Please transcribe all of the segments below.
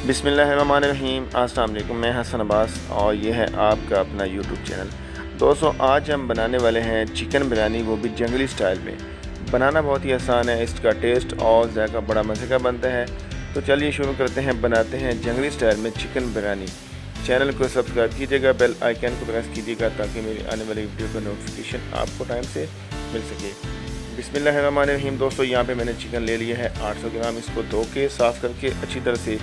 बिस्मिल्लाहिर्रहमानिर्रहीम। अस्सलाम वालेकुम। मैं हसन अब्बास और ये है आपका अपना यूट्यूब चैनल। दोस्तों, आज हम बनाने वाले हैं चिकन बिरयानी, वो भी जंगली स्टाइल में। बनाना बहुत ही आसान है, इसका टेस्ट और जायका बड़ा मज़े का बनता है। तो चलिए शुरू करते हैं, बनाते हैं जंगली स्टाइल में चिकन बिरयानी। चैनल को सब्सक्राइब कीजिएगा, बेल आइकन को प्रेस कीजिएगा ताकि मेरी आने वाली वीडियो का नोटिफिकेशन आपको टाइम से मिल सके। बिस्मिल्लाहिर्रहमानिर्रहीम। दोस्तों, यहाँ पे मैंने चिकन ले लिया है 800 ग्राम। इसको धो के साफ़ करके अच्छी तरह से,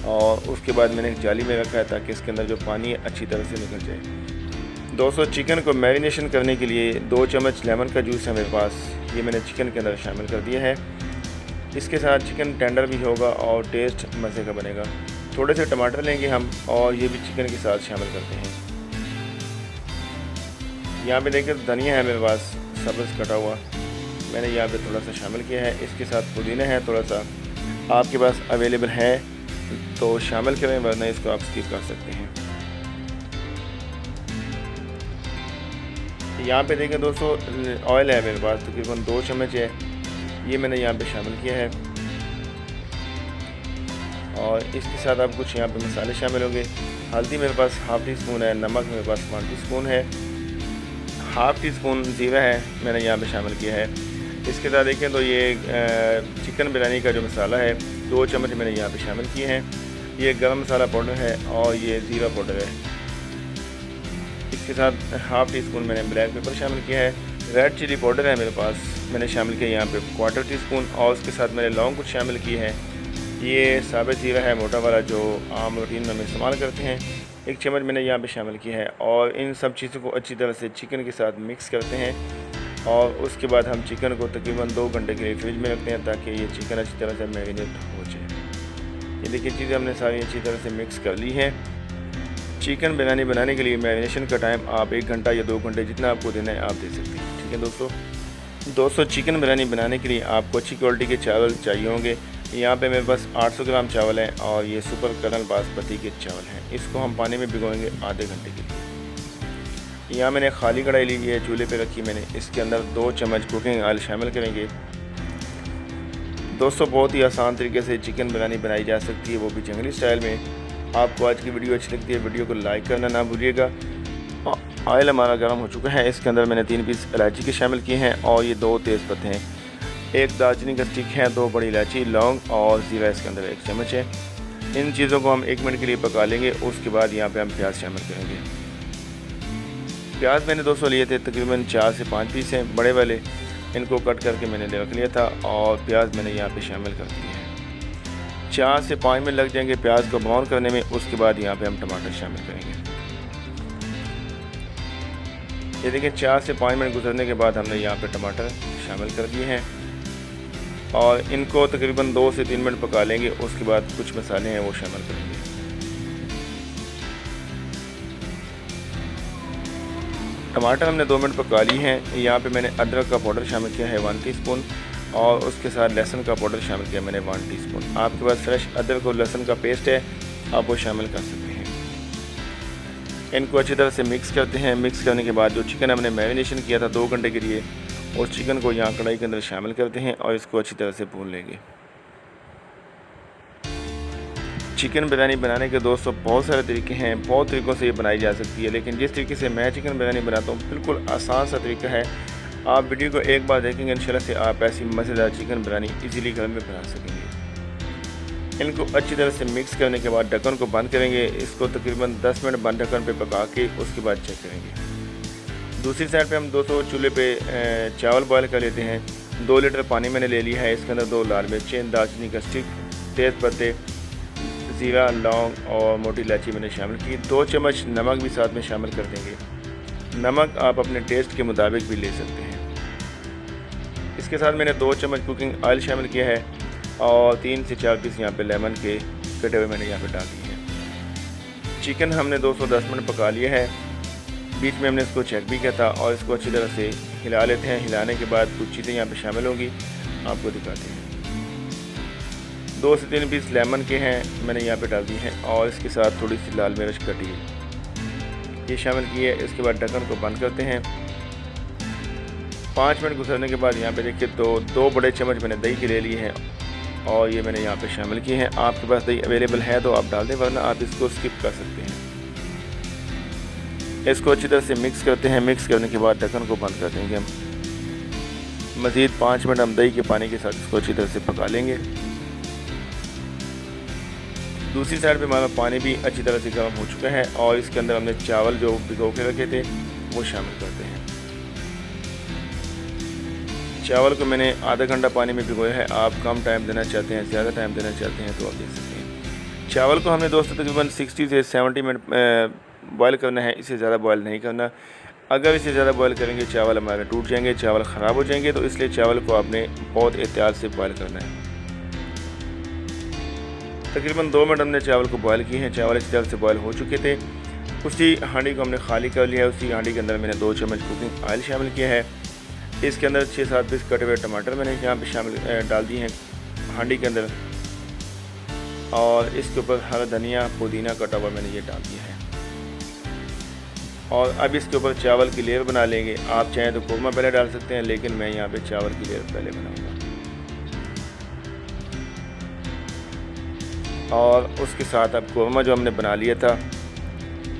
और उसके बाद मैंने एक जाली में रखा है ताकि इसके अंदर जो पानी है अच्छी तरह से निकल जाए। दोस्तों, चिकन को मैरिनेशन करने के लिए 2 चम्मच लेमन का जूस है मेरे पास, ये मैंने चिकन के अंदर शामिल कर दिया है। इसके साथ चिकन टेंडर भी होगा और टेस्ट मज़े का बनेगा। थोड़े से टमाटर लेंगे हम और ये भी चिकन के साथ शामिल करते हैं। यहाँ पे देखिए धनिया है मेरे पास सब्ज़ कटा हुआ, मैंने यहाँ पे थोड़ा सा शामिल किया है। इसके साथ पुदीना है, थोड़ा सा आपके पास अवेलेबल है तो शामिल करें, वरना इसको आप स्किप कर सकते हैं। यहाँ पे देखें दोस्तों, ऑयल है मेरे पास तकरीबन 2 चम्मच है, ये मैंने यहाँ पे शामिल किया है। और इसके साथ आप कुछ यहाँ पे मसाले शामिल होंगे। हल्दी मेरे पास हाफ़ टी स्पून है, नमक मेरे पास 1 टीस्पून है, हाफ़ टी स्पून ज़ीरा है मैंने यहाँ पे शामिल किया है। इसके साथ देखें तो ये चिकन बिरयानी का जो मसाला है 2 चम्मच मैंने यहाँ पे शामिल किए हैं। ये गरम मसाला पाउडर है और ये ज़ीरा पाउडर है। इसके साथ हाफ़ टी स्पून मैंने ब्लैक पेपर शामिल किया है। रेड चिली पाउडर है मेरे पास, मैंने शामिल किया यहाँ पे 1/4 टीस्पून। और उसके साथ मैंने लौंग कुछ शामिल किए हैं। ये साबित ज़ीरा है मोटा वाला, जो आम रूटीन में हम इस्तेमाल करते हैं, 1 चम्मच मैंने यहाँ पे शामिल किया है। और इन सब चीज़ों को अच्छी तरह से चिकन के साथ मिक्स करते हैं और उसके बाद हम चिकन को तकरीबन 2 घंटे के लिए फ्रिज में रखते हैं ताकि ये चिकन अच्छी तरह से मैरिनेट हो जाए। ये देखिए चीज़ें हमने सारी अच्छी तरह से मिक्स कर ली हैं। चिकन बिरयानी बनाने के लिए मैरिनेशन का टाइम आप 1 घंटा या 2 घंटे जितना आपको देना है आप दे सकते हैं। ठीक है दोस्तों, चिकन बिरयानी बनाने के लिए आपको अच्छी क्वालिटी के चावल चाहिए होंगे। यहाँ पे मेरे पास 800 ग्राम चावल हैं और ये सुपर कर्नल बासमती के चावल हैं। इसको हम पानी में भिगोएंगे आधे घंटे के लिए। यहाँ मैंने खाली कढ़ाई ली है, चूल्हे पे रखी मैंने, इसके अंदर 2 चम्मच कुकिंग ऑयल शामिल करेंगे। दोस्तों, बहुत ही आसान तरीके से चिकन बिरयानी बनाई जा सकती है, वो भी जंगली स्टाइल में। आपको आज की वीडियो अच्छी लगती है, वीडियो को लाइक करना ना भूलिएगा। ऑयल हमारा गर्म हो चुका है, इसके अंदर मैंने 3 पीस इलायची के शामिल किए हैं और ये 2 तेज़पत्ते हैं, 1 दालचीनी का स्टिक है, 2 बड़ी इलायची, लौंग और ज़ीरा इसके अंदर 1 चम्मच है। इन चीज़ों को हम 1 मिनट के लिए पका लेंगे। उसके बाद यहाँ पर हम प्याज शामिल करेंगे। प्याज मैंने दोस्तों लिए थे तकरीबन 4 से 5 पीस हैं बड़े वाले, इनको कट करके मैंने रख लिया था और प्याज मैंने यहाँ पे शामिल कर दिए हैं। 4 से 5 मिनट लग जाएंगे प्याज को ब्राउन करने में। उसके बाद यहाँ पे हम टमाटर शामिल करेंगे। ये देखिए 4 से 5 मिनट गुजरने के बाद हमने यहाँ पे टमाटर शामिल कर दिए हैं और इनको तकरीबन 2 से 3 मिनट पका लेंगे। उसके बाद कुछ मसाले हैं वो शामिल करेंगे। टमाटर हमने 2 मिनट पका ली हैं। यहाँ पे मैंने अदरक का पाउडर शामिल किया है 1 टीस्पून और उसके साथ लहसुन का पाउडर शामिल किया मैंने 1 टीस्पून। आपके पास फ्रेश अदरक और लहसुन का पेस्ट है, आप वो शामिल कर सकते हैं। इनको अच्छी तरह से मिक्स करते हैं। मिक्स करने के बाद जो चिकन हमने मैरिनेशन किया था 2 घंटे के लिए, उस चिकन को यहाँ कढ़ाई के अंदर शामिल करते हैं और इसको अच्छी तरह से भून लेंगे। चिकन बिरयानी बनाने के दोस्तों बहुत सारे तरीके हैं, बहुत तरीक़ों से ये बनाई जा सकती है, लेकिन जिस तरीके से मैं चिकन बिरयानी बनाता हूँ बिल्कुल आसान सा तरीका है। आप वीडियो को एक बार देखेंगे, इंशाल्लाह से आप ऐसी मज़ेदार चिकन बिरयानी इजीली घर में बना सकेंगे। इनको अच्छी तरह से मिक्स करने के बाद ढक्कन को बंद करेंगे। इसको तकरीबन 10 मिनट बंद ढक्कन पे पका के उसके बाद चेक करेंगे। दूसरी साइड पे हम दोस्तों चूल्हे पे चावल बॉयल कर लेते हैं। 2 लीटर पानी मैंने ले लिया है, इसके अंदर 2 लाल मिर्चें, दालचीनी का स्टिक, तेज़पत्ते, ज़ीरा, लौंग और मोटी इलायची मैंने शामिल की। 2 चम्मच नमक भी साथ में शामिल कर देंगे। नमक आप अपने टेस्ट के मुताबिक भी ले सकते हैं। इसके साथ मैंने 2 चम्मच कुकिंग ऑयल शामिल किया है और 3 से 4 पीस यहाँ पे लेमन के कटे हुए मैंने यहाँ पे डाल दिए हैं। चिकन हमने 210 मिनट पका लिया है। बीच में हमने इसको चेक भी किया था और इसको अच्छी तरह से हिला लेते हैं। हिलाने के बाद कुछ चीज़ें यहाँ पे शामिल होंगी, आपको दिखाते हैं। 2 से 3 पीस लेमन के हैं मैंने यहाँ पे डाल दी हैं और इसके साथ थोड़ी सी लाल मिर्च कटी है, ये शामिल की है। इसके बाद ढक्कन को बंद करते हैं। 5 मिनट गुजरने के बाद यहाँ पे देखिए तो 2 बड़े चम्मच मैंने दही के ले लिए हैं और ये मैंने यहाँ पे शामिल किए हैं। आपके पास दही अवेलेबल है तो आप डाल दें, वरना आप इसको स्किप कर सकते हैं। इसको अच्छी तरह से मिक्स करते हैं। मिक्स करने के बाद ढक्कन को बंद कर देंगे हम। मज़ीद 5 मिनट हम दही के पानी के साथ इसको अच्छी तरह से पका लेंगे। दूसरी साइड पे हमारा पानी भी अच्छी तरह से गर्म हो चुका है और इसके अंदर हमने चावल जो भिगो के रखे थे वो शामिल करते हैं। चावल को मैंने आधा घंटा पानी में भिगोया है। आप कम टाइम देना चाहते हैं, ज़्यादा टाइम देना चाहते हैं तो आप दे सकते हैं। चावल को हमने दोस्तों तकरीबन 60 से 70 मिनट बॉयल करना है, इससे ज़्यादा बॉयल नहीं करना। अगर इससे ज़्यादा बॉयल करेंगे चावल हमारे टूट जाएंगे, चावल ख़राब हो जाएंगे, तो इसलिए चावल को आपने बहुत एहतियात से बॉयल करना है। तकरीबन 2 मिनट हमने चावल को बॉयल किए हैं। चावल इस तरह से बॉयल हो चुके थे। उसी हांडी को हमने खाली कर लिया है। उसी हांडी के अंदर मैंने 2 चम्मच कुकिंग ऑयल शामिल किया है। इसके अंदर 6-7 पीस कटे हुए टमाटर मैंने यहाँ पे शामिल डाल दिए हैं हांडी के अंदर, और इसके ऊपर हरा धनिया पुदीना कटा हुआ मैंने ये डाल दिया है। और अब इसके ऊपर चावल की लेयर बना लेंगे। आप चाहें तो कोरमा पहले डाल सकते हैं, लेकिन मैं यहाँ पे चावल की लेयर पहले बनाऊँगा। और उसके साथ अब कोरमा जो हमने बना लिया था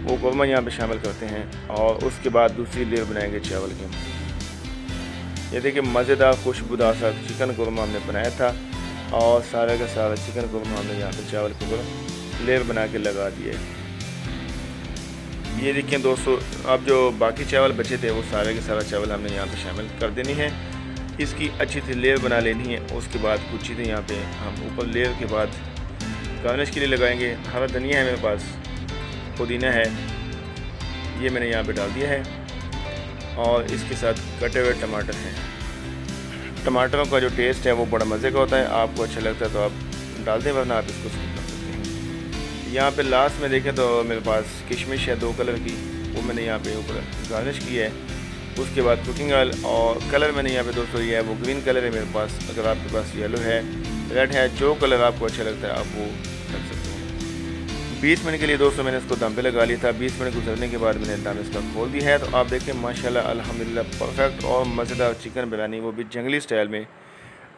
वो कोरमा यहाँ पे शामिल करते हैं, और उसके बाद दूसरी लेयर बनाएंगे चावल की। ये देखिए मज़ेदार खुशबूदार सा चिकन कोरमा हमने बनाया था, और सारा का सारा चिकन कोरमा हमने यहाँ पे चावल के ऊपर लेयर बना के लगा दिए। ये देखिए दोस्तों, अब जो बाकी चावल बचे थे वो सारे के सारा चावल हमने यहाँ पे शामिल कर देनी है। इसकी अच्छी सी लेयर बना लेनी है। उसके बाद कुछ चीज़ें यहाँ पे हम ऊपर लेयर के बाद गार्निश के लिए लगाएंगे। हरा धनिया है मेरे पास, पुदीना है, ये मैंने यहाँ पे डाल दिया है, और इसके साथ कटे हुए टमाटर हैं। टमाटरों का जो टेस्ट है वो बड़ा मज़े का होता है। आपको अच्छा लगता है तो आप डाल दें, वरना आप इसको स्किप कर सकते हैं। यहाँ पे लास्ट में देखें तो मेरे पास किशमिश है 2 कलर की, वो मैंने यहाँ पे ऊपर गार्निश की है। उसके बाद कुकिंग ऑयल, और कलर मैंने यहाँ पे दोस्तों ये है वो ग्रीन कलर है मेरे पास। अगर आपके पास येलो है, रेड है, जो कलर आपको अच्छा लगता है आप वो रख सकते हैं। 20 मिनट के लिए दोस्तों मैंने इसको दम पे लगा लिया था। 20 मिनट गुजरने के बाद मैंने दम इसका खोल दिया है। तो आप देखें माशाल्लाह अल्हम्दुलिल्लाह परफेक्ट और मज़ेदार चिकन बिरयानी वो भी जंगली स्टाइल में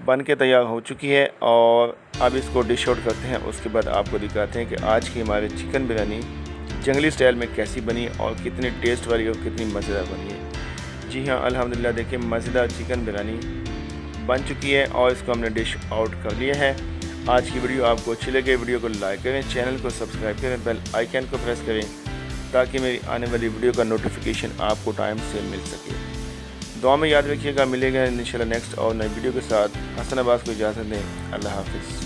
बन के तैयार हो चुकी है। और अब इसको डिश आउट करते हैं। उसके बाद आपको दिखाते हैं कि आज की हमारी चिकन बिरयानी जंगली स्टाइल में कैसी बनी और कितनी टेस्ट वाली और कितनी मज़ेदार बनी है। जी हाँ, अल्हम्दुलिल्लाह देखिए मज़ेदार चिकन बिरयानी बन चुकी है, और इसको हमने डिश आउट कर लिया है। आज की वीडियो आपको अच्छी लगे, वीडियो को लाइक करें, चैनल को सब्सक्राइब करें, बेल आइकन को प्रेस करें, ताकि मेरी आने वाली वीडियो का नोटिफिकेशन आपको टाइम से मिल सके। दुआ में याद रखिएगा, मिलेगा इंशाल्लाह नेक्स्ट और नई वीडियो के साथ। हसन अब्बास को इजाज़त दें। अल्लाह हाफ़िज़।